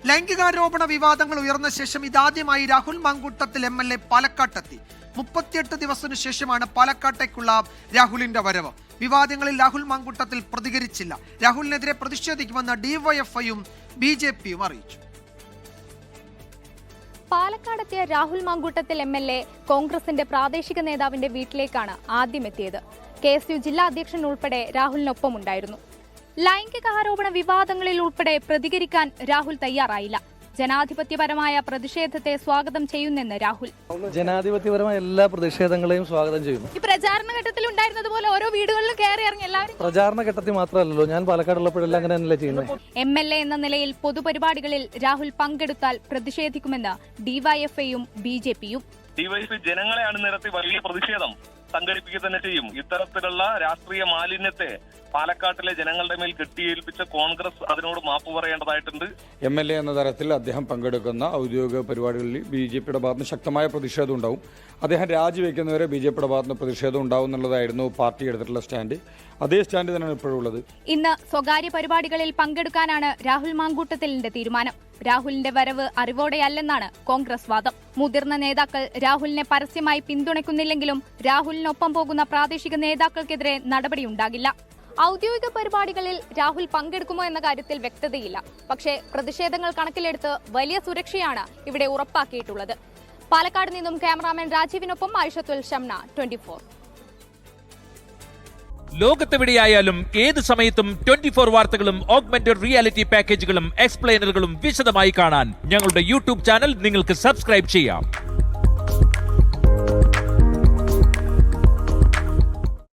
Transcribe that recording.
ലൈംഗികാരോപണ വിവാദങ്ങൾ ഉയർന്ന ശേഷം ഇതാദ്യമായി രാഹുൽ മാങ്കൂട്ടത്തിൽ MLA പാലക്കാട്ടെത്തി. 38 ദിവസത്തിനു ശേഷമാണ് പാലക്കാട്ടേക്കുള്ള രാഹുലിന്റെ വരവ്. വിവാദങ്ങളിൽ രാഹുൽ മാങ്കൂട്ടത്തിൽ പ്രതികരിച്ചില്ല. രാഹുലിനെതിരെ പ്രതിഷേധിക്കുമെന്ന് DYFIയും BJPയും അറിയിച്ചു. പാലക്കാടെത്തിയ രാഹുൽ മാങ്കൂട്ടത്തിൽ MLA കോൺഗ്രസിന്റെ പ്രാദേശിക നേതാവിന്റെ വീട്ടിലേക്കാണ് ആദ്യം എത്തിയത്. KSU ജില്ലാ അധ്യക്ഷൻ ഉൾപ്പെടെ രാഹുലിനൊപ്പമുണ്ടായിരുന്നു. ലൈംഗികാരോപണ വിവാദങ്ങളിൽ ഉൾപ്പെടെ പ്രതികരിക്കാൻ രാഹുൽ തയ്യാറായില്ല. ജനാധിപത്യപരമായ പ്രതിഷേധത്തെ സ്വാഗതം ചെയ്യുന്നെന്ന് രാഹുൽ. ജനാധിപത്യപരമായ എല്ലാ പ്രതിഷേധങ്ങളെയും സ്വാഗതം ചെയ്യുന്നു. ഈ പ്രചാരണ ഘട്ടത്തിൽ ഉണ്ടായിരുന്നതുപോലെ ഓരോ വീടുകളിലും കയറി ഇറങ്ങി എല്ലാവരും പ്രചാരണ ഘട്ടത്തിൽ മാത്രമല്ലല്ലോ, ഞാൻ പാലക്കാടുള്ളപ്പോഴെല്ലാം അങ്ങനെ തന്നെയല്ലേ ചെയ്യുന്നത്. MLA എന്ന നിലയിൽ പൊതുപരിപാടികളിൽ രാഹുൽ പങ്കെടുത്താൽ പ്രതിഷേധിക്കുമെന്ന് DYFIയും BJPയും. DYFI ജനങ്ങളെ അണിനിരത്തി വലിയ പ്രതിഷേധം സംഘടിപ്പിക്കുക തന്നെ ചെയ്യും. ഇത്തരത്തിലുള്ള രാഷ്ട്രീയ മാലിന്യത്തെ പാലക്കാട്ടിലെ ജനങ്ങളുടെ മേൽ കെട്ടിയേൽപ്പിച്ച കോൺഗ്രസ് അതിനോട് മാപ്പ് പറയേണ്ടതായിട്ടുണ്ട്. MLA എന്ന തരത്തിൽ അദ്ദേഹം പങ്കെടുക്കുന്ന ഔദ്യോഗിക പരിപാടികളിൽ BJPയുടെ ഭാഗത്തുനിന്ന് ശക്തമായ പ്രതിഷേധം ഉണ്ടാവും. അദ്ദേഹം രാജിവെക്കുന്നവരെ BJPയുടെ ഭാഗത്തുനിന്ന് പ്രതിഷേധം ഉണ്ടാവും എന്നുള്ളതായിരുന്നു പാർട്ടി എടുത്തിട്ടുള്ള സ്റ്റാൻഡ്. അതേ സ്റ്റാൻഡ് തന്നെയാണ് ഇപ്പോഴുള്ളത്. ഇന്ന് സ്വകാര്യ പരിപാടികളിൽ പങ്കെടുക്കാനാണ് രാഹുൽ മാങ്കൂട്ടത്തിലിന്റെ തീരുമാനം. രാഹുലിന്റെ വരവ് അറിവോടെയല്ലെന്നാണ് കോൺഗ്രസ് വാദം. മുതിർന്ന നേതാക്കൾ രാഹുലിനെ പരസ്യമായി പിന്തുണയ്ക്കുന്നില്ലെങ്കിലും രാഹുലിനൊപ്പം പോകുന്ന പ്രാദേശിക നേതാക്കൾക്കെതിരെ നടപടിയുണ്ടാകില്ല. ഔദ്യോഗിക പരിപാടികളിൽ രാഹുൽ പങ്കെടുക്കുമോ എന്ന കാര്യത്തിൽ വ്യക്തതയില്ല. പക്ഷേ പ്രതിഷേധങ്ങൾ കണക്കിലെടുത്ത് വലിയ സുരക്ഷയാണ് ഇവിടെ ഉറപ്പാക്കിയിട്ടുള്ളത്. പാലക്കാട് നിന്നും ക്യാമറാമാൻ രാജീവിനൊപ്പം ആയിഷത്തുൽ ഷംന, 24. ലോകത്തെവിടെയായാലും ഏത് സമയത്തും 24 വാർത്തകളും ഓഗ്മെന്റഡ് റിയാലിറ്റി പാക്കേജുകളും എക്സ്പ്ലെയിനറുകളും വിശദമായി കാണാൻ ഞങ്ങളുടെ YouTube ചാനൽ നിങ്ങൾക്ക് സബ്സ്ക്രൈബ് ചെയ്യാം.